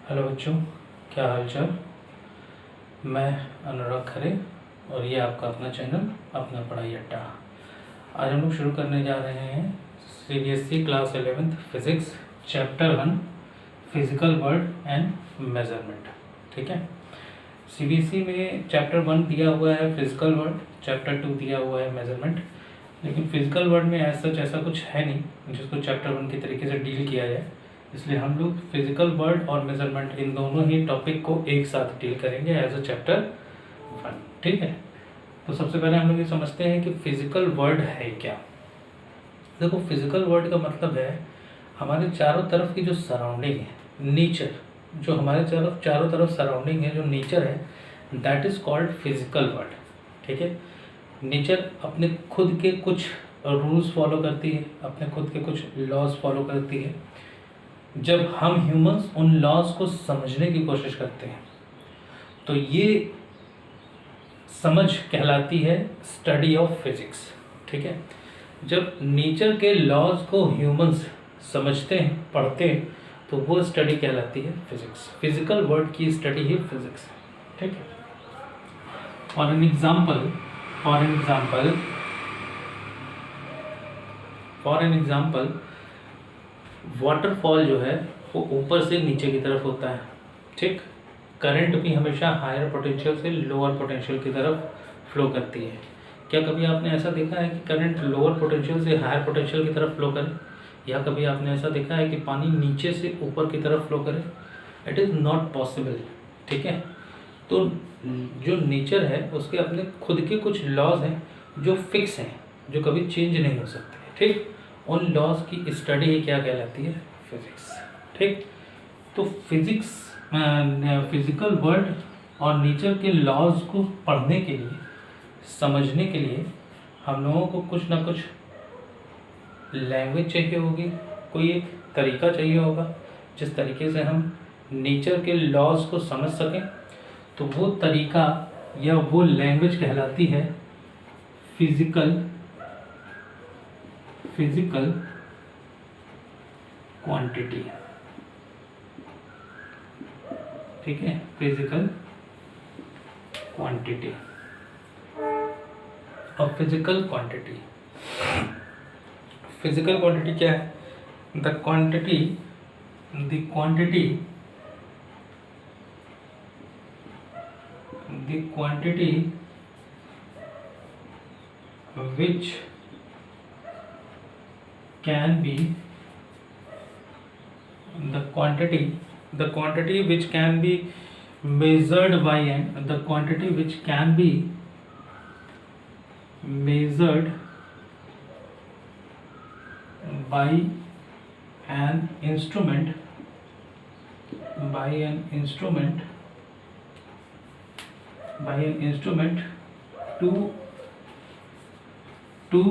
Hello बच्चों, क्या हाल चाल। मैं अनुराग खरे और ये आपका अपना चैनल अपना पढ़ाई अड्डा। आज हम लोग शुरू करने जा रहे हैं CBSE class 11th physics chapter 1 physical world and measurement. ठीक है, CBSE में चैप्टर 1 दिया हुआ है फिज़िकल वर्ल्ड, चैप्टर 2 दिया हुआ है मेजरमेंट। लेकिन फिज़िकल वर्ल्ड में ऐसा कुछ है नहीं जिसको चैप्टर 1 के तरीके से डील किया जाए, इसलिए हम लोग फिजिकल वर्ल्ड और मेजरमेंट इन दोनों ही टॉपिक को एक साथ डील करेंगे एज अ चैप्टर 1। ठीक है, तो सबसे पहले हम लोग ये समझते हैं कि फिजिकल वर्ल्ड है क्या। देखो, फिजिकल वर्ल्ड का मतलब है हमारे चारों तरफ की जो सराउंडिंग है, नेचर, जो हमारे चारों तरफ सराउंडिंग है, जो नेचर है, that is called physical world. ठीक है, नेचर अपने खुद के कुछ रूल्स फॉलो करती है, अपने खुद के कुछ लॉज फॉलो करती है। जब हम ह्यूमंस उन लॉज को समझने की कोशिश करते हैं तो ये समझ कहलाती है स्टडी ऑफ फिजिक्स। ठीक है, जब नेचर के लॉज को ह्यूमंस समझते हैं, पढ़ते हैं, तो वो स्टडी कहलाती है फिजिक्स। फिजिकल वर्ल्ड की स्टडी ही फिजिक्स। ठीक है, फॉर एन एग्जाम्पल वाटरफॉल जो है वो ऊपर से नीचे की तरफ होता है। ठीक, करंट भी हमेशा हायर पोटेंशियल से लोअर पोटेंशियल की तरफ फ्लो करती है। क्या कभी आपने ऐसा देखा है कि करंट लोअर पोटेंशियल से हायर पोटेंशियल की तरफ फ्लो करे, या कभी आपने ऐसा देखा है कि पानी नीचे से ऊपर की तरफ फ्लो करे? It is not possible. ठीक है, तो जो नेचर है उसके अपने खुद के कुछ लॉज हैं जो फिक्स हैं, जो कभी चेंज नहीं हो सकते। ठीक, उन लॉज की स्टडी ही क्या कहलाती है? फिजिक्स। ठीक, तो फिजिकल वर्ल्ड और नेचर के लॉज को पढ़ने के लिए, समझने के लिए हम लोगों को कुछ ना कुछ लैंग्वेज चाहिए होगी, कोई एक तरीका चाहिए होगा जिस तरीके से हम नेचर के लॉज को समझ सकें। तो वो तरीका या वो लैंग्वेज कहलाती है फिजिकल क्वांटिटी। ठीक है, फिजिकल क्वांटिटी। अब फिजिकल क्वांटिटी क्या है? The quantity which can be the quantity which can be measured by an instrument to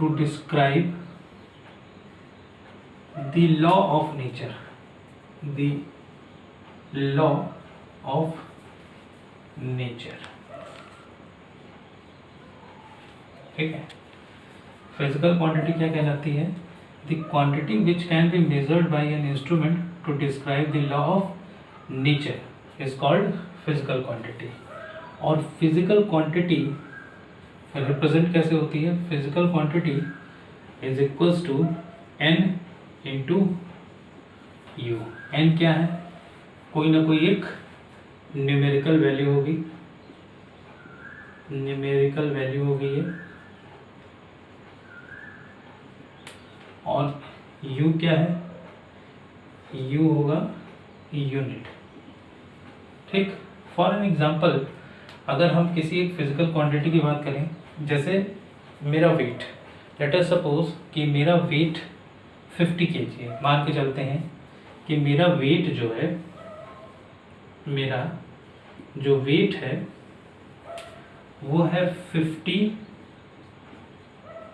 describe the law of nature, ठीक है, फिजिकल क्वांटिटी क्या कहलाती है? The quantity which can be measured by an instrument to describe the law of nature is called physical quantity. और physical quantity represent कैसे होती है? Physical quantity is equals to n into u. n क्या है? कोई ना कोई एक न्यूमेरिकल वैल्यू होगी, ये, और u क्या है? u होगा यूनिट। ठीक, फॉर एन एग्जाम्पल अगर हम किसी एक फिजिकल क्वांटिटी की बात करें, जैसे मेरा वेट, लेट अस सपोज कि मेरा वेट 50 kg है। मान के चलते हैं कि मेरा वेट जो है, मेरा जो वेट है वो है 50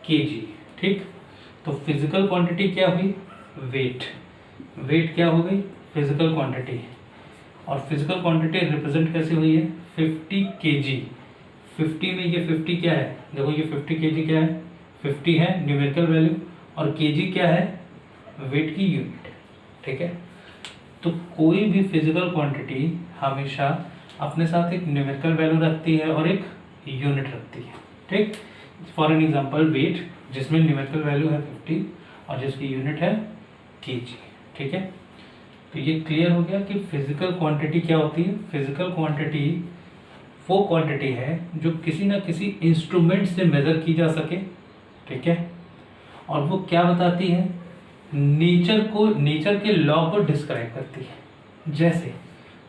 kg। ठीक, तो फिजिकल क्वांटिटी क्या हुई? वेट क्या हो गई? Physical quantity. और फिजिकल क्वांटिटी रिप्रेजेंट कैसे हुई है? 50 kg। 50 में ये 50 क्या है? देखो ये 50 kg क्या है? 50 है न्यूमेरिकल वैल्यू, और kg क्या है? वेट की यूनिट। ठीक है, तो कोई भी फिजिकल क्वांटिटी हमेशा अपने साथ एक न्यूमेरिकल वैल्यू रखती है और एक यूनिट रखती है। ठीक, फॉर एन एग्जांपल वेट, जिसमें न्यूमेरिकल वैल्यू है 50 और जिसकी यूनिट है केजी। ठीक है, तो ये क्लियर हो गया कि फिजिकल क्वांटिटी क्या होती है। फिजिकल क्वांटिटी वो क्वांटिटी है जो किसी ना किसी इंस्ट्रूमेंट से मेजर की जा सके। ठीक है, और वो क्या बताती है, नेचर के लॉ को डिस्क्राइब करती है। जैसे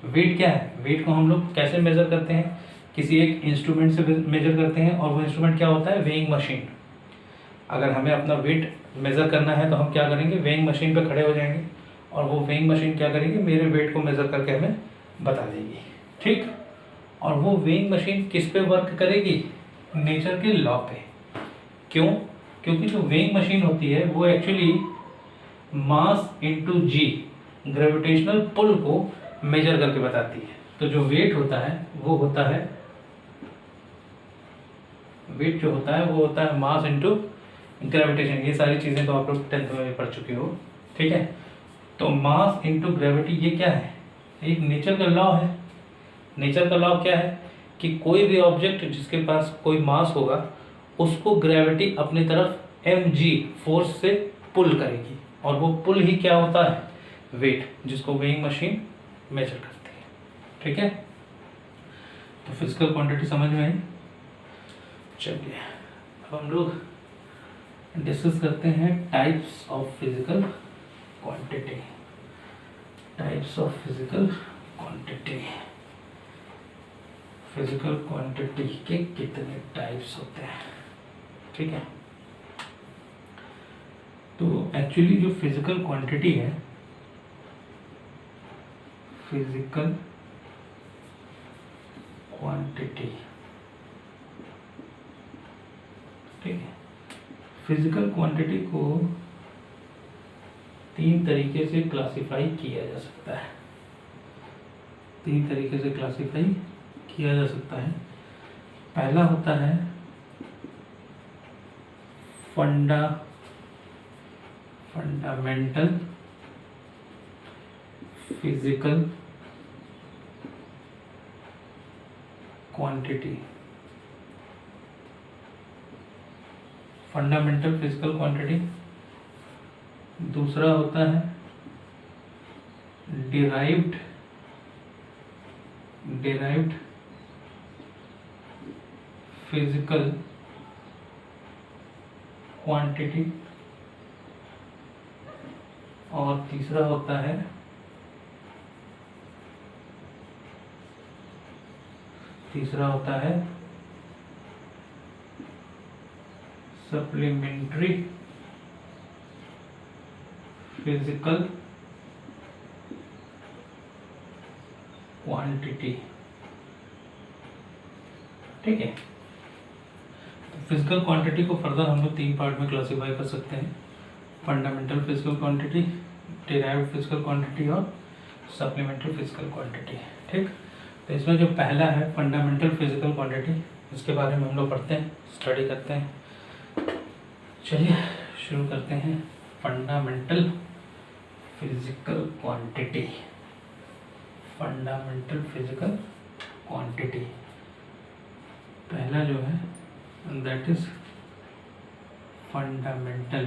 वेट क्या है, वेट को हम लोग कैसे मेजर करते हैं, किसी एक इंस्ट्रूमेंट से मेजर करते हैं, और वो इंस्ट्रूमेंट क्या होता है, वेइंग मशीन। अगर हमें अपना वेट मेजर करना है तो हम क्या करेंगे, वेइंग मशीन पे खड़े हो जाएंगे और वो वेइंग मशीन क्या करेगी, मेरे वेट को मेजर करके हमें बता देगी। ठीक, और वो वेइंग मशीन किस पे वर्क करेगी, नेचर के लॉ पे। क्यों, क्योंकि जो वेइंग मशीन होती है वो एक्चुअली मास इनटू जी, ग्रेविटेशनल पुल को मेजर करके बताती है। तो जो वेट होता है वो होता है, वेट जो होता है वो होता है मास इनटू ग्रेविटेशन। ये सारी चीजें तो आप लोग 10th में पढ़ चुके हो। ठीक है, तो मास इनटू ग्रेविटी ये क्या है, एक नेचर का लॉ है। नेचर का लॉ क्या है कि कोई भी ऑब्जेक्ट जिसके पास कोई मास होगा उसको ग्रेविटी अपनी तरफ mg फोर्स से पुल करेगी, और वो पुल ही क्या होता है, वेट, जिसको वेइंग मशीन मेजर करती है। ठीक है, तो फिजिकल क्वांटिटी समझ में आई। चलिए अब हम लोग डिस्कस करते हैं types of physical quantity. Types of physical quantity, physical quantity के कितने टाइप्स होते हैं। ठीक है, तो एक्चुअली जो फिजिकल क्वांटिटी है, फिजिकल क्वांटिटी, ठीक है, फिजिकल क्वांटिटी को 3 तरीके से क्लासिफाई किया जा सकता है। 3 तरीके से क्लासिफाई किया जा सकता है। पहला होता है fundamental physical quantity. Fundamental physical quantity. दूसरा होता है डिराइव्ड फिजिकल क्वांटिटी, और तीसरा होता है सप्लीमेंट्री फिजिकल क्वांटिटी। ठीक है, फिजिकल क्वांटिटी को फर्दर हम लोग 3 पार्ट में क्लासिफाई कर सकते हैं, fundamental physical quantity, derived physical quantity और सप्लीमेंट्री फिजिकल क्वांटिटी। ठीक, तो इसमें जो पहला है फंडामेंटल फिजिकल क्वांटिटी, इसके बारे में हम लोग पढ़ते हैं, स्टडी करते हैं। चलिए शुरू करते हैं। Fundamental physical quantity, fundamental physical quantity पहला जो है that is fundamental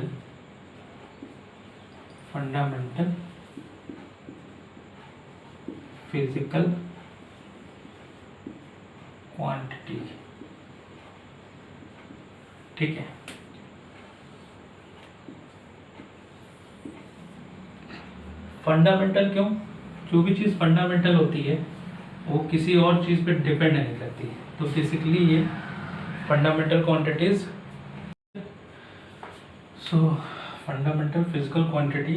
physical quantity. ठीक है, फंडामेंटल क्यों, जो भी चीज़ फंडामेंटल होती है वो किसी और चीज़ पे डिपेंड नहीं करती है, तो बेसिकली ये फंडामेंटल क्वांटिटीज। सो फंडामेंटल फिजिकल क्वांटिटी,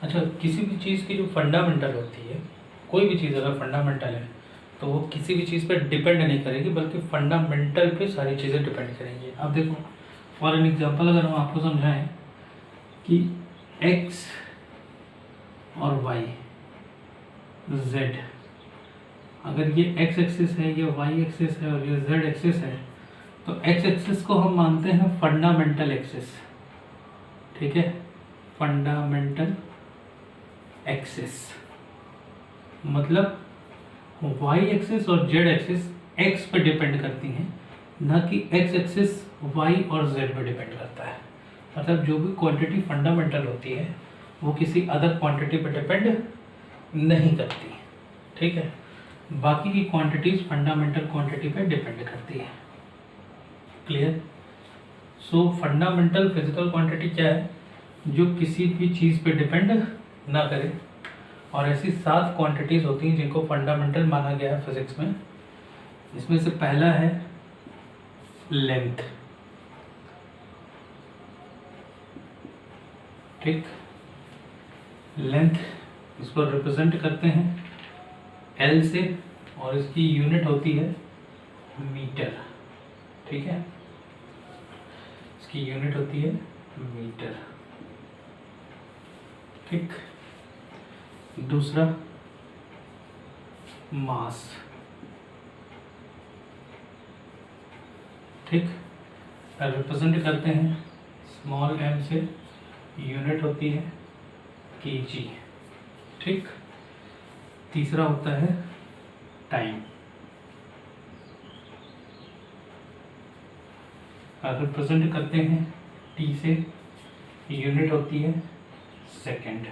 अच्छा किसी भी चीज़ की जो फंडामेंटल होती है, कोई भी चीज़ अगर फंडामेंटल है तो वो किसी भी चीज़ पे डिपेंड नहीं करेगी, बल्कि फंडामेंटल पे सारी चीज़ें डिपेंड करेंगी। अब देखो फॉर एन एग्जांपल अगर हम आपको समझाएं कि x और y z, अगर ये x एक्सिस है, ये y एक्सिस है और ये z एक्सिस है, तो x एक्सिस को हम मानते हैं फंडामेंटल एक्सिस। ठीक है, फंडामेंटल एक्सिस, मतलब वाई एक्सिस और जेड एक्सिस एक्स पे डिपेंड करती हैं, ना कि एक्स एक्सिस वाई और जेड पे डिपेंड करता है। मतलब जो भी क्वांटिटी फंडामेंटल होती है वो किसी अदर क्वांटिटी पे डिपेंड नहीं करती, ठीक है। बाकी की क्वांटिटीज फंडामेंटल क्वांटिटी पे डिपेंड करती है। क्लियर? सो फंडामेंटल फिजिकल क्वांटिटी क्या है? जो किसी भी चीज़ पे डिपेंड ना करे। और ऐसी 7 क्वांटिटीज होती हैं जिनको फंडामेंटल माना गया है फिजिक्स में। इसमें से पहला है लेंथ, ठीक। लेंथ इसको रिप्रेजेंट करते हैं एल से, और इसकी यूनिट होती है मीटर, ठीक है। इसकी यूनिट होती है मीटर, ठीक। दूसरा मास, ठीक, रिप्रेजेंट करते हैं स्मॉल m से, यूनिट होती है kg, ठीक। तीसरा होता है टाइम, रिप्रेजेंट करते हैं t से, यूनिट होती है सेकेंड,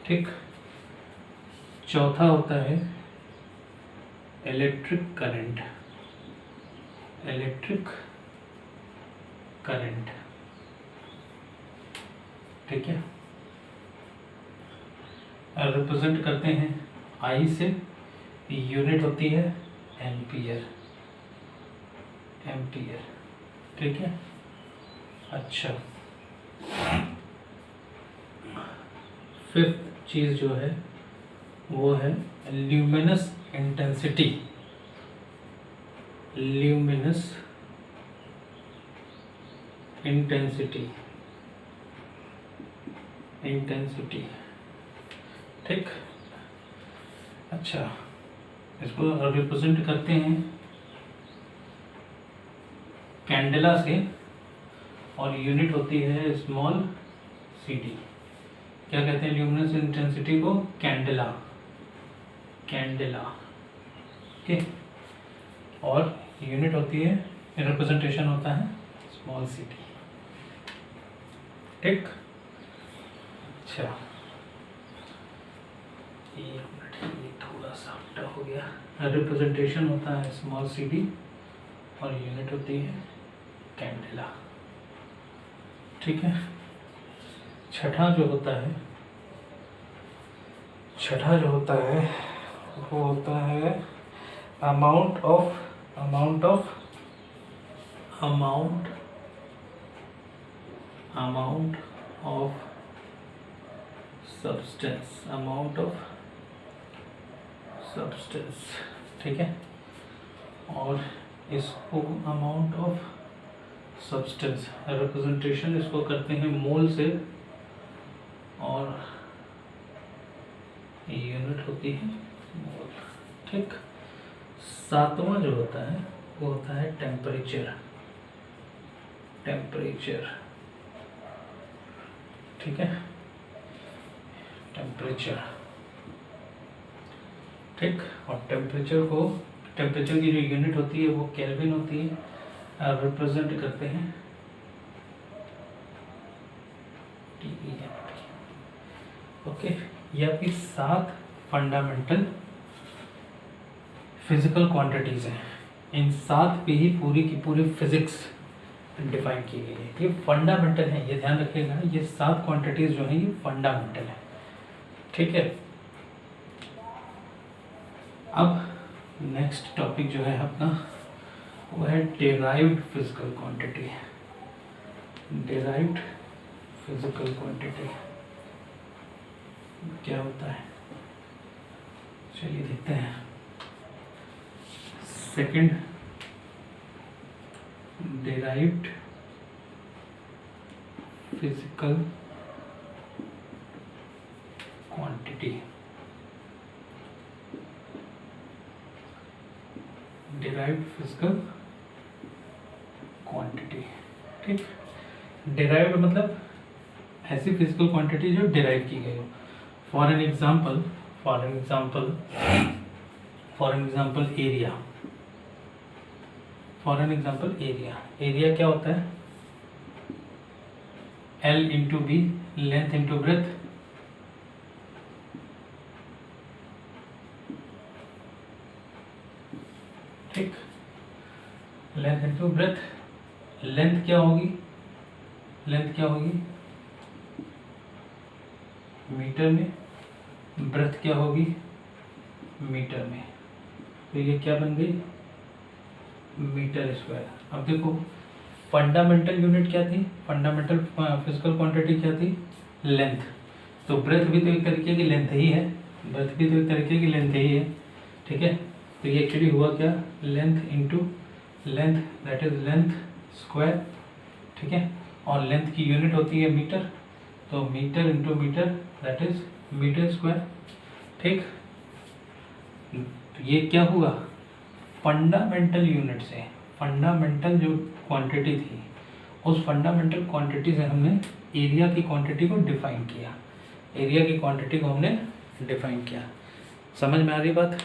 ठीक। चौथा होता है इलेक्ट्रिक करंट, इलेक्ट्रिक करंट, ठीक है। रिप्रेजेंट करते हैं आई से, यूनिट होती है एम्पियर, एम्पियर, ठीक है। अच्छा, फिफ्थ चीज़ जो है वो है luminous intensity, luminous intensity, intensity, ठीक। अच्छा, इसको रिप्रेजेंट करते हैं कैंडेला से, और यूनिट होती है स्मॉल ct। क्या कहते हैं ल्यूमिनस इंटेंसिटी को? Candela, candela, okay. और यूनिट होती है, रिप्रेजेंटेशन होता है स्मॉल ct, ठीक। अच्छा, एक मिनट, ये थोड़ा सा उल्टा हो गया। रिप्रेजेंटेशन होता है स्मॉल ct और यूनिट होती है कैंडेला, ठीक है। छठा जो होता है, छठा जो होता है वो होता है amount of, amount of, amount, amount of substance, amount of substance, ठीक है। और इसको अमाउंट ऑफ सब्सटेंस रिप्रेजेंटेशन इसको करते हैं मोल से, और यूनिट होती है मोल, ठीक। सातवां जो होता है वो होता है टेम्परेचर, टेम्परेचर, ठीक है, टेम्परेचर, ठीक। और टेम्परेचर को, टेम्परेचर की जो यूनिट होती है वो केल्विन होती है, रिप्रेजेंट करते हैं TEMP, ओके। ये आपकी 7 फंडामेंटल फिजिकल क्वांटिटीज हैं। इन 7 पे ही पूरी की पूरी फिजिक्स डिफाइन की गई है। ये फंडामेंटल है, ये ध्यान रखिएगा, ये 7 क्वांटिटीज जो हैं ये फंडामेंटल है, ठीक है। अब नेक्स्ट टॉपिक जो है अपना वो है derived physical quantity, derived physical quantity क्या होता है, चलिए देखते हैं। Second, derived physical quantity, derived physical quantity, ठीक। डेराइव्ड मतलब ऐसी फिजिकल क्वांटिटी जो डिराइव की गई हो। For an example area. For an example area क्या होता है? L into B, length into breadth, ठीक, लेंथ इंटू ब्रेथ। लेंथ क्या होगी? मीटर में, ब्रेथ क्या होगी? मीटर में। तो ये क्या बन गई? Metre square. अब देखो फंडामेंटल यूनिट क्या थी? फंडामेंटल फिजिकल क्वांटिटी क्या थी? लेंथ। तो ब्रेथ भी तो एक तरीके की लेंथ ही है, ठीक है। तो ये एक्चुअली हुआ क्या? Length into length, that is length square, ठीक है। और लेंथ की यूनिट होती है मीटर, तो metre into metre, that is metre square, ठीक। तो ये क्या हुआ? फंडामेंटल यूनिट से, फंडामेंटल जो क्वांटिटी थी, उस फंडामेंटल क्वांटिटी से हमने एरिया की क्वांटिटी को डिफाइन किया। समझ में आ रही बात?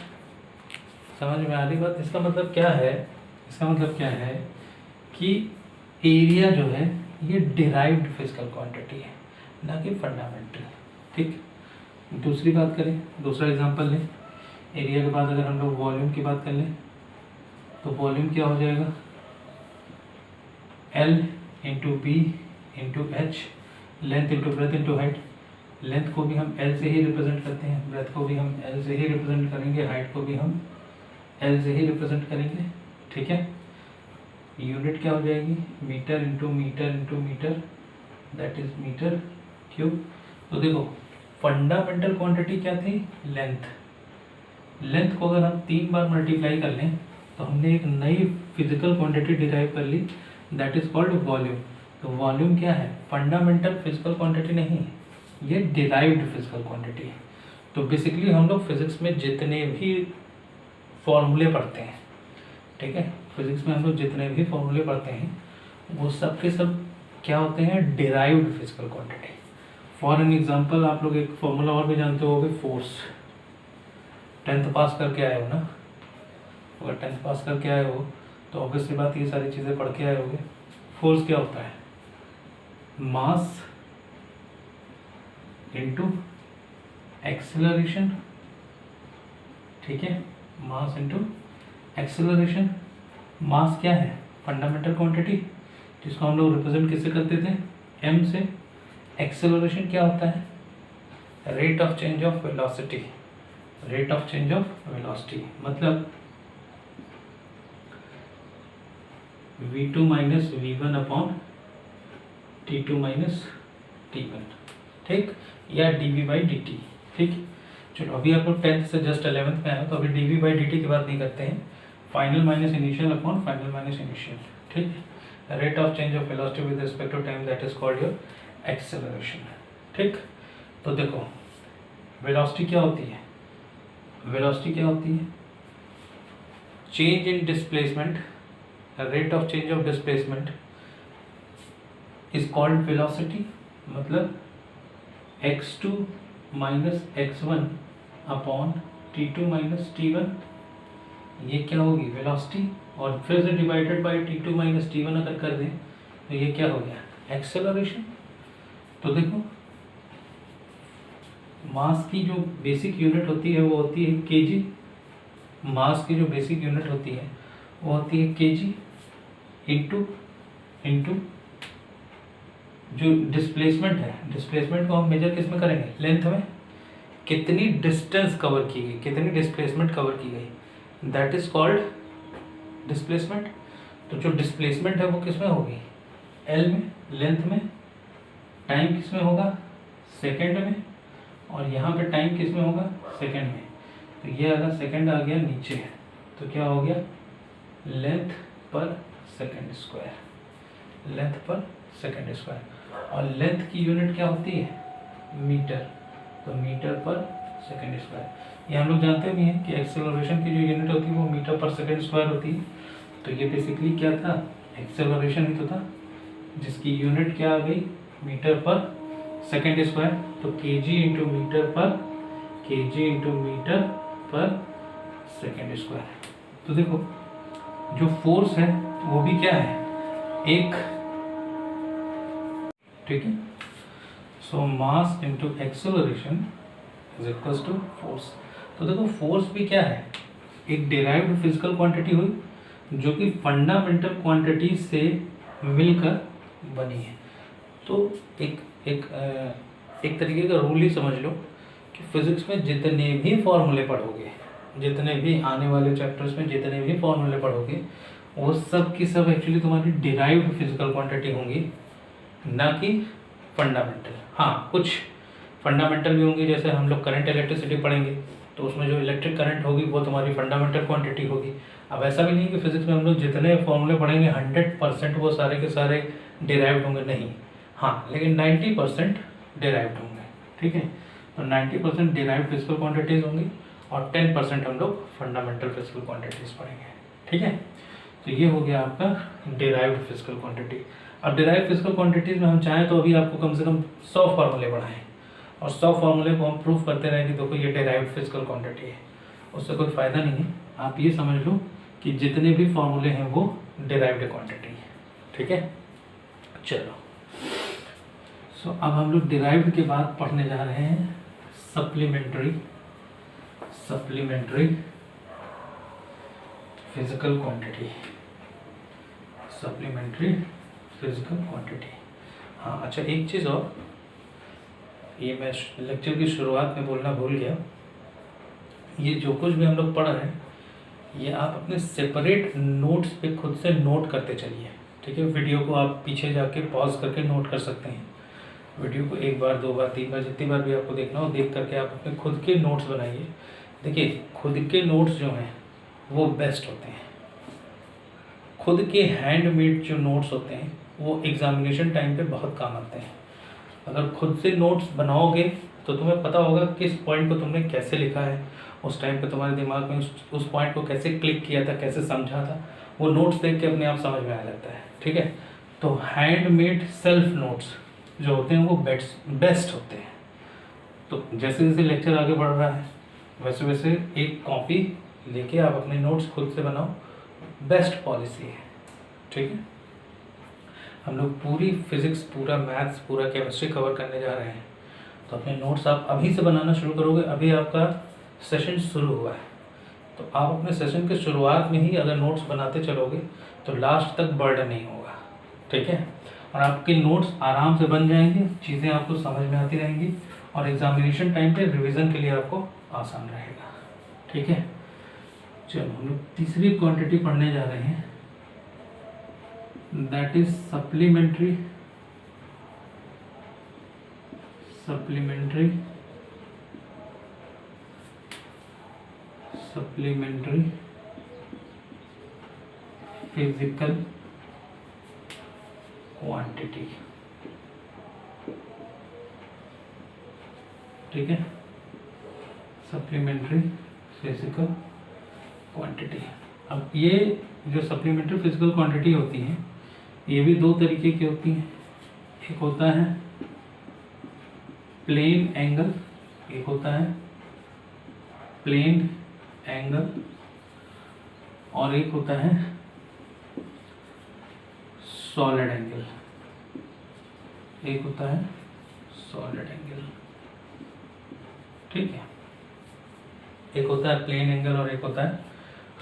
इसका मतलब क्या है कि एरिया जो है ये डिराइव्ड फिजिकल क्वांटिटी है, ना कि फंडामेंटल, ठीक। दूसरी बात करें, दूसरा एग्जांपल लें। एरिया के बाद अगर हम लोग वॉल्यूम की बात कर लें, तो वॉल्यूम क्या हो जाएगा? L into B into H, length into breadth into height. Length को भी हम L से ही रिप्रेजेंट करते हैं, ब्रेथ को भी हम L से ही रिप्रेजेंट करेंगे, हाइट को भी हम L से ही रिप्रेजेंट करेंगे, ठीक है। यूनिट क्या हो जाएगी? Metre into metre, that is metre cube. तो देखो फंडामेंटल क्वांटिटी क्या थी? लेंथ को अगर हम 3 बार मल्टीप्लाई कर लें तो हमने एक नई फिजिकल क्वांटिटी डिराइव कर ली, दैट इज कॉल्ड वॉल्यूम। तो वॉल्यूम क्या है? फंडामेंटल फिजिकल क्वांटिटी नहीं है, ये डिराइव्ड फिजिकल क्वांटिटी है। तो बेसिकली हम लोग फिजिक्स में जितने भी फॉर्मूले पढ़ते हैं, ठीक है, फिजिक्स में हम लोग जितने भी फॉर्मूले पढ़ते हैं वो सब के सब क्या होते हैं? Derived physical quantity. For an example आप लोग एक फॉर्मूला और भी जानते हो, फोर्स। 10th पास करके आए हो ना? अगर 10th पास करके आए हो तो ऑब्वियसली बात ये सारी चीज़ें पढ़ के आए होगे। फोर्स क्या होता है? मास इंटू एक्सेलरेशन, ठीक है, मास इंटू एक्सेलरेशन। मास क्या है? फंडामेंटल क्वांटिटी, जिसको हम लोग रिप्रेजेंट किससे करते थे? m से। एक्सेलरेशन क्या होता है? Rate of change of velocity, मतलब v2 minus v1 upon t2 minus t1, ठीक, या dv/dt, ठीक। चलो अभी आप लोग 10th से जस्ट 11th में आए तो अभी dv/dt की बात नहीं करते हैं। Final minus initial upon final minus initial, ठीक। Rate of change of velocity with respect to time, that is called your acceleration, ठीक। तो देखो वेलोसिटी क्या होती है? Change in displacement, rate of change of displacement is called velocity. मतलब x2 minus x1 upon t2 minus t1, ये क्या होगी? वेलोसिटी। और फिर से divided by t2 minus t1 अगर कर दें तो ये क्या हो गया? एक्सेलरेशन। तो देखो मास की जो बेसिक यूनिट होती है वो होती है केजी। मास की जो बेसिक यूनिट होती है वो होती है केजी इंटू जो डिस्प्लेसमेंट है, डिस्प्लेसमेंट को हम मेजर किस में करेंगे? लेंथ में। कितनी डिस्टेंस कवर की गई, कितनी डिस्प्लेसमेंट कवर की गई, दैट इज कॉल्ड डिस्प्लेसमेंट। तो जो डिस्प्लेसमेंट है वो किस में होगी? एल में, लेंथ में। टाइम किस में होगा? सेकेंड में। और यहाँ पे टाइम किस में होगा? सेकेंड में। तो ये अगर सेकेंड आ गया नीचे तो क्या हो गया? लेंथ पर सेकेंड स्क्वायर, और लेंथ की यूनिट क्या होती है? मीटर। तो मीटर पर सेकेंड स्क्वायर। ये हम लोग जानते भी हैं कि एक्सेलरेशन की जो यूनिट होती है वो मीटर पर सेकेंड स्क्वायर होती है। तो ये बेसिकली क्या था? एक्सेलरेशन ही तो था, जिसकी यूनिट क्या आ गई? मीटर पर सेकेंड स्क्वायर, तो केजी इंटू मीटर पर सेकेंड स्क्वायर। तो देखो जो फोर्स है वो भी क्या है, एक, ठीक है। So mass into acceleration is equal to force. तो देखो फोर्स भी क्या है, एक डिराइव्ड फिजिकल क्वांटिटी हुई जो कि फंडामेंटल क्वांटिटी से मिलकर बनी है। तो एक तरीके का रूल ही समझ लो कि फिजिक्स में जितने भी फॉर्मूले पढ़ोगे, जितने भी आने वाले चैप्टर्स में जितने भी फॉर्मूले पढ़ोगे, वो सब की सब एक्चुअली तुम्हारी डिराइव्ड फिजिकल क्वांटिटी होंगी, ना कि फंडामेंटल। हाँ, कुछ फंडामेंटल भी होंगी, जैसे हम लोग करंट इलेक्ट्रिसिटी पढ़ेंगे तो उसमें जो इलेक्ट्रिक करंट होगी वो तुम्हारी फंडामेंटल क्वांटिटी होगी। अब ऐसा भी नहीं कि फिजिक्स में हम लोग जितने फॉर्मूले पढ़ेंगे 100% वो सारे के सारे डिराइव्ड होंगे, नहीं। हाँ, लेकिन 90% डिराइव्ड होंगे, ठीक है। तो 90% डिराइव्ड फिजिकल क्वांटिटीज होंगी और 10% हम लोग फंडामेंटल फिजिकल क्वांटिटीज पढ़ेंगे, ठीक है। तो ये हो गया आपका डिराइव्ड फिजिकल क्वांटिटी। अब डिराइव्ड फिजिकल क्वांटिटीज में हम चाहें तो अभी आपको कम से कम 100 फार्मूले पढ़ाएं और 100 फार्मूले को हम प्रूफ करते रहें कि देखो ये डिराइव्ड फिजिकल क्वांटिटी है, उससे कोई फ़ायदा नहीं है। आप ये समझ लो कि जितने भी फार्मूले हैं वो डिराइव्ड क्वांटिटी है, ठीक है। चलो, सो अब हम लोग डिराइव्ड के बाद पढ़ने जा रहे हैं supplementary physical quantity. Supplementary physical quantity. हाँ, अच्छा, एक चीज़ और, ये मैं लेक्चर की शुरुआत में बोलना भूल गया, ये जो कुछ भी हम लोग पढ़ रहे हैं ये आप अपने सेपरेट नोट्स पे खुद से नोट करते चलिए, ठीक है। वीडियो को आप पीछे जाके पॉज करके नोट कर सकते हैं। वीडियो को 1 बार 2 बार 3 बार जितनी बार भी आपको देखना हो देख करके आप अपने खुद के नोट्स बनाइए। देखिए, खुद के नोट्स जो हैं वो बेस्ट होते हैं। खुद के हैंडमेड जो नोट्स होते हैं वो एग्जामिनेशन टाइम पे बहुत काम आते हैं। अगर खुद से नोट्स बनाओगे तो तुम्हें पता होगा किस पॉइंट को तुमने कैसे लिखा है, उस टाइम पे तुम्हारे दिमाग में उस पॉइंट को कैसे क्लिक किया था, कैसे समझा था, वो नोट्स देख के अपने आप समझ में आ जाता है, ठीक है। तो हैंडमेड सेल्फ नोट्स जो होते हैं वो बेस्ट होते हैं। तो जैसे जैसे लेक्चर आगे बढ़ रहा है वैसे वैसे एक कॉपी लेके आप अपने नोट्स खुद से बनाओ, बेस्ट पॉलिसी है, ठीक है। हम लोग पूरी फिजिक्स, पूरा मैथ्स, पूरा केमिस्ट्री कवर करने जा रहे हैं, तो अपने नोट्स आप अभी से बनाना शुरू करोगे। अभी आपका सेशन शुरू हुआ है, तो आप अपने सेशन के शुरुआत में ही अगर नोट्स बनाते चलोगे तो लास्ट तक बर्डन नहीं होगा, ठीक है। और आपके नोट्स आराम से बन जाएंगे, चीज़ें आपको समझ में आती रहेंगी और एग्जामिनेशन टाइम पे रिवीजन के लिए आपको आसान रहेगा, ठीक है। चलो, हम लोग तीसरी क्वांटिटी पढ़ने जा रहे हैं, that is supplementary physical quantity, ठीक है। Supplementary physical quantity. अब ये जो सप्लीमेंट्री फिजिकल क्वांटिटी होती है ये भी 2 तरीके की होती हैं। एक होता है प्लेन एंगल, एक होता है प्लेन एंगल, और एक होता है सॉलिड एंगल। एक होता है सॉलिड एंगल, ठीक है। एक होता है प्लेन एंगल और एक होता है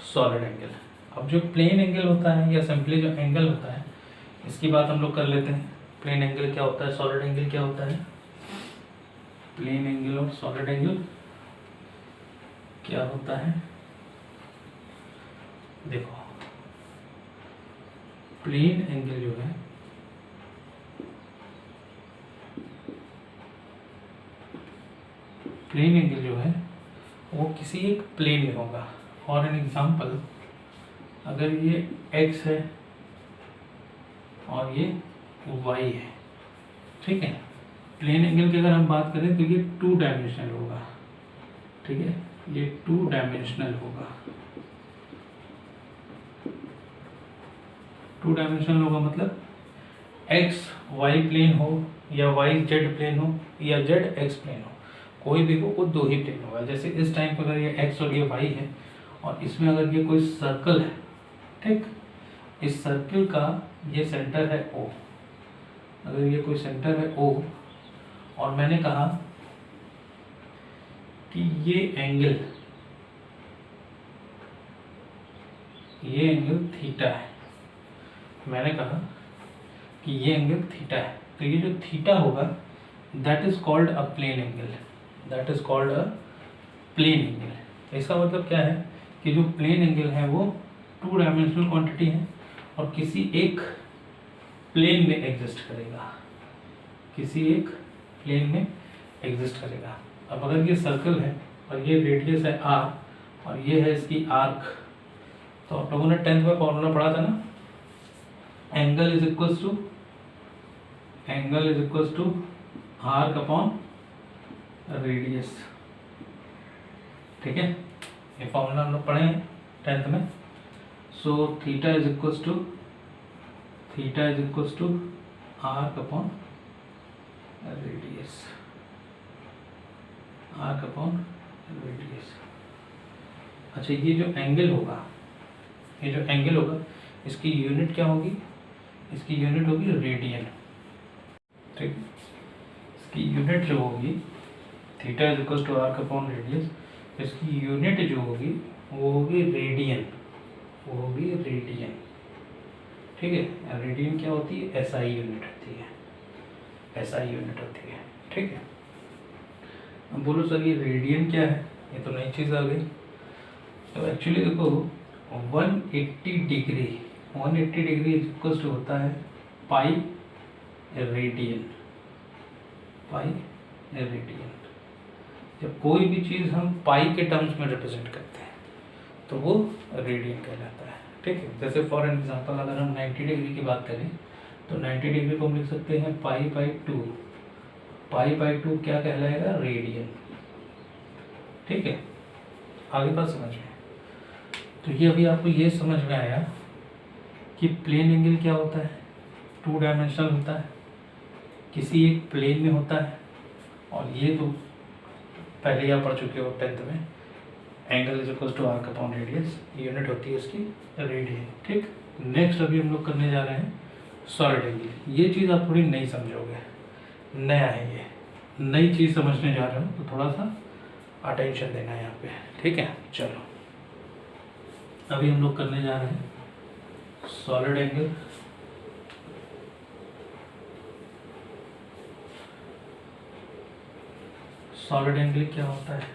सॉलिड एंगल। अब जो प्लेन एंगल होता है या सिंपली जो एंगल होता है इसकी बात हम लोग कर लेते हैं। प्लेन एंगल क्या होता है, सॉलिड एंगल क्या होता है। प्लेन एंगल और सॉलिड एंगल क्या होता है, देखो प्लेन एंगल जो है वो किसी एक प्लेन में होगा। फॉर एन एग्जाम्पल, अगर ये x है और ये y है, ठीक है। प्लेन एंगल की अगर हम बात करें तो ये 2 डायमेंशनल होगा, ठीक है। ये 2 डायमेंशनल होगा। 2 डायमेंशनल होगा मतलब x y प्लेन हो या वाई जेड प्लेन हो या जेड एक्स प्लेन हो, कोई भी हो वो दो ही प्लेन होगा। जैसे इस टाइम पर अगर ये एक्स और ये वाई है और इसमें अगर ये कोई सर्कल है, ठीक, इस सर्कल का ये सेंटर है ओ, अगर ये कोई सेंटर है ओ और मैंने कहा कि ये एंगल थीटा है, मैंने कहा कि ये एंगल थीटा है, तो ये जो थीटा होगा that is called a plane angle, that is called a plane angle. इसका मतलब क्या है कि जो प्लेन एंगल है वो टू डायमेंशनल क्वांटिटी है और किसी एक प्लेन में एग्जिस्ट करेगा, किसी एक प्लेन में एग्जिस्ट करेगा। अब अगर ये सर्कल है और ये रेडियस है आर और ये है इसकी आर्क, तो आप लोगों ने 10th में फॉर्मूला पढ़ा था ना, angle is equals to arc upon radius, ठीक है, ये फॉर्मूला हम लोग पढ़े हैं 10th में। So theta is equals to arc upon radius, arc upon radius. अच्छा, ये जो एंगल होगा इसकी यूनिट क्या होगी, इसकी यूनिट होगी रेडियन, ठीक, इसकी यूनिट जो होगी theta is equals to arc upon radius, इसकी यूनिट जो होगी वो होगी रेडियन, ठीक है। रेडियन क्या होती है, एसआई यूनिट होती है, ठीक है। अब बोलो सर ये रेडियन क्या है, ये तो नई चीज़ आ गई। तो एक्चुअली देखो 180 डिग्री इक्वल्स टू होता है पाई रेडियन। जब कोई भी चीज़ हम पाई के टर्म्स में रिप्रेजेंट करते हैं तो वो रेडियन कहलाता है, ठीक है। जैसे फॉर एग्जांपल अगर हम 90 डिग्री की बात करें तो 90 डिग्री को हम लिख सकते हैं पाई बाई टू क्या कहलाएगा, रेडियन, ठीक है। आगे बात समझ में, तो ये अभी आपको ये समझ में आया कि प्लेन एंगल क्या होता है, टू डायमेंशनल होता है, किसी एक प्लेन में होता है, और ये तो पहले ही आप पढ़ चुके हो 10th में, angle is equals to arc upon radius, unit होती है इसकी रेडियन, ठीक। नेक्स्ट अभी हम लोग करने जा रहे हैं सॉलिड एंगल। ये चीज़ आप थोड़ी नहीं समझोगे, नया है, ये नई चीज़ समझने जा रहे हो तो थोड़ा सा अटेंशन देना है यहाँ पे, ठीक है। चलो अभी हम लोग करने जा रहे हैं सॉलिड एंगल। सॉलिड एंगल क्या होता है,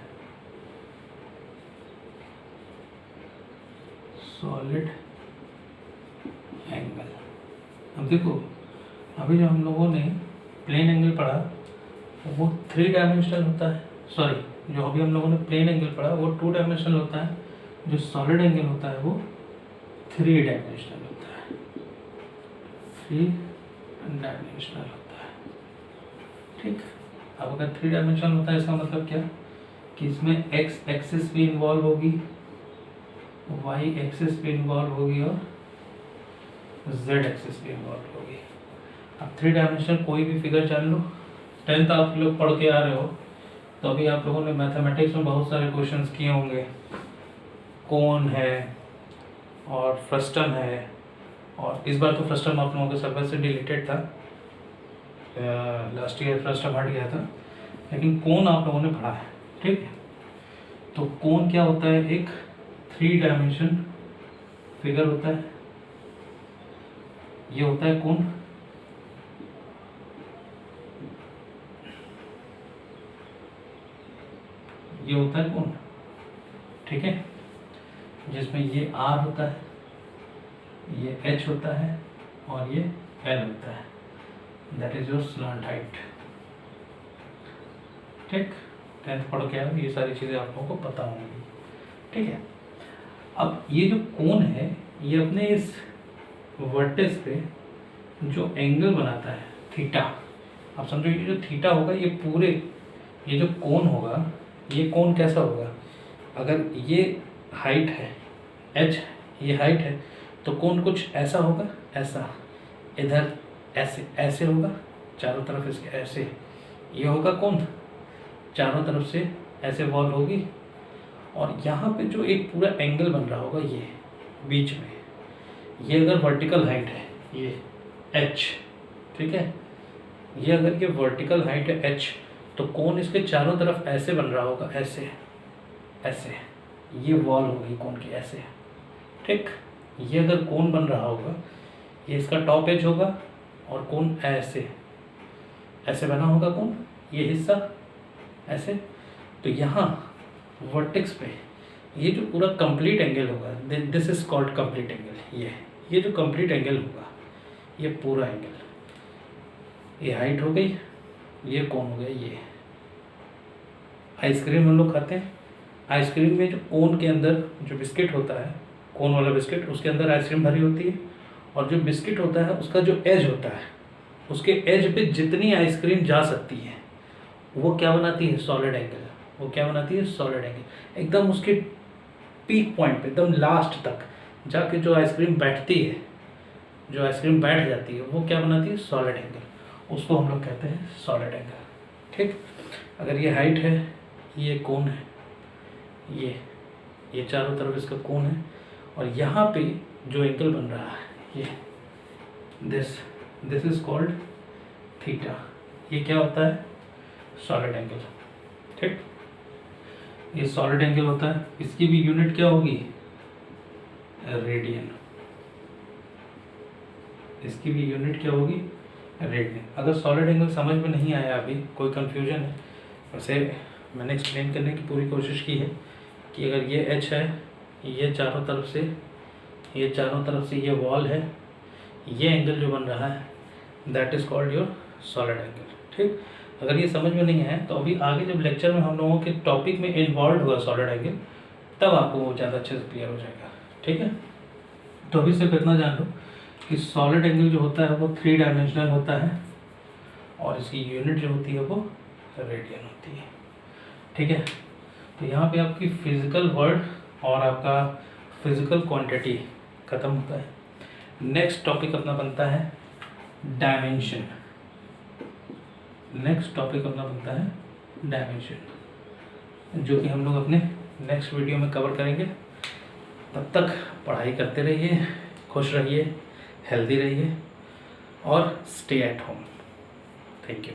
सॉलिड एंगल, अब देखो अभी जो हम लोगों ने प्लेन एंगल पढ़ा वो 3 डायमेंशनल होता है, सॉरी जो अभी हम लोगों ने प्लेन एंगल पढ़ा वो 2 डायमेंशनल होता है, जो सॉलिड एंगल होता है वो 3 डायमेंशनल होता है, 3 डायमेंशनल होता है, ठीक। अब अगर 3 डायमेंशनल होता है इसका मतलब क्या कि इसमें एक्स एक्सिस भी इन्वॉल्व होगी, वाई एक्सिस भी इन्वॉल्व होगी और जेड एक्सिस भी इन्वॉल्व होगी। अब 3 डायमेंशनल कोई भी फिगर जान लो, 10th आप लोग पढ़ के आ रहे हो तो अभी आप लोगों ने मैथमेटिक्स में बहुत सारे क्वेश्चंस किए होंगे, कोन है और फ्रस्टम है, और इस बार तो फ्रस्टम आप लोगों के सिलेबस से डिलीटेड था, लास्ट ईयर फ्रस्टम हट गया था, लेकिन कोन आप लोगों ने पढ़ा है, ठीक है। तो कोन क्या होता है, एक 3 डायमेंशन फिगर होता है, ये होता है कोन। ये होता है कोन, ठीक है, जिसमें ये R होता है, ये H होता है और ये L होता है, that is your slant height, ठीक। 10th पढ़ के आए, ये सारी चीज़ें आप लोगों को पता होंगी, ठीक है। अब ये जो कोन है ये अपने इस वर्टेक्स पे जो एंगल बनाता है थीटा, आप समझो ये जो थीटा होगा ये पूरे, ये जो कोन होगा ये कोन कैसा होगा, अगर ये हाइट है h, ये हाइट है तो कोन कुछ ऐसा होगा, ऐसा, इधर ऐसे ऐसे होगा, चारों तरफ इसके ऐसे, ये होगा कौन, चारों तरफ से ऐसे वॉल होगी, और यहाँ पे जो एक पूरा एंगल बन रहा होगा ये बीच में, ये अगर वर्टिकल हाइट है ये h, ठीक है, ये अगर ये वर्टिकल हाइट है h, तो कोन इसके चारों तरफ ऐसे बन रहा होगा, ऐसे ऐसे, ये वॉल होगी कोन की ऐसे, ठीक। ये अगर कोन बन रहा होगा, ये इसका टॉप एज होगा, और कोन ऐसे ऐसे बना होगा कोन, ये हिस्सा ऐसे, तो यहाँ वर्टेक्स पे ये जो पूरा कंप्लीट एंगल होगा, this is called complete angle, ये जो कंप्लीट एंगल होगा, ये पूरा एंगल, ये हाइट हो गई, ये कोन हो गया। ये आइसक्रीम हम लोग खाते हैं, आइसक्रीम में जो कोन के अंदर जो बिस्किट होता है, कोन वाला बिस्किट, उसके अंदर आइसक्रीम भरी होती है, और जो बिस्किट होता है उसका जो एज होता है, उसके एज पे जितनी आइसक्रीम जा सकती है वो क्या बनाती है, सॉलिड एंगल। वो क्या बनाती है, सॉलिड एंगल। एकदम उसके पीक पॉइंट पे, एकदम लास्ट तक जाके जो आइसक्रीम बैठती है, जो आइसक्रीम बैठ जाती है, वो क्या बनाती है, सॉलिड एंगल। उसको हम लोग कहते हैं सॉलिड एंगल, ठीक। अगर ये हाइट है, ये कोन है, ये चारों तरफ इसका कोन है, और यहाँ पे जो एंगल बन रहा है ये दिस इज कॉल्ड थीटा। ये क्या होता है, सॉलिड एंगल, ठीक। ये सॉलिड एंगल होता है। इसकी भी यूनिट क्या होगी, रेडियन। इसकी भी यूनिट क्या होगी, रेडियन। अगर सॉलिड एंगल समझ में नहीं आया, अभी कोई कंफ्यूजन है, वैसे मैंने एक्सप्लेन करने की पूरी कोशिश की है कि अगर ये एच है, ये चारों तरफ से ये वॉल है, ये एंगल जो बन रहा है that is called your solid angle, ठीक। अगर ये समझ में नहीं आया तो अभी आगे जब लेक्चर में हम लोगों के टॉपिक में इन्वॉल्व हुआ सॉलिड एंगल, तब आपको वो ज़्यादा अच्छे से क्लियर हो जाएगा, ठीक है। तो अभी सिर्फ इतना जान लो कि सॉलिड एंगल जो होता है वो 3 डायमेंशनल होता है, और इसकी यूनिट जो होती है वो रेडियन होती है, ठीक है। तो यहाँ पे आपकी फिजिकल वर्ड और आपका फिजिकल क्वांटिटी ख़त्म होता है। नेक्स्ट टॉपिक अपना बनता है डायमेंशन। नेक्स्ट टॉपिक अपना बनता है डायमेंशन, जो कि हम लोग अपने नेक्स्ट वीडियो में कवर करेंगे। तब तक पढ़ाई करते रहिए, खुश रहिए, हेल्दी रहिए, और stay at home. Thank you.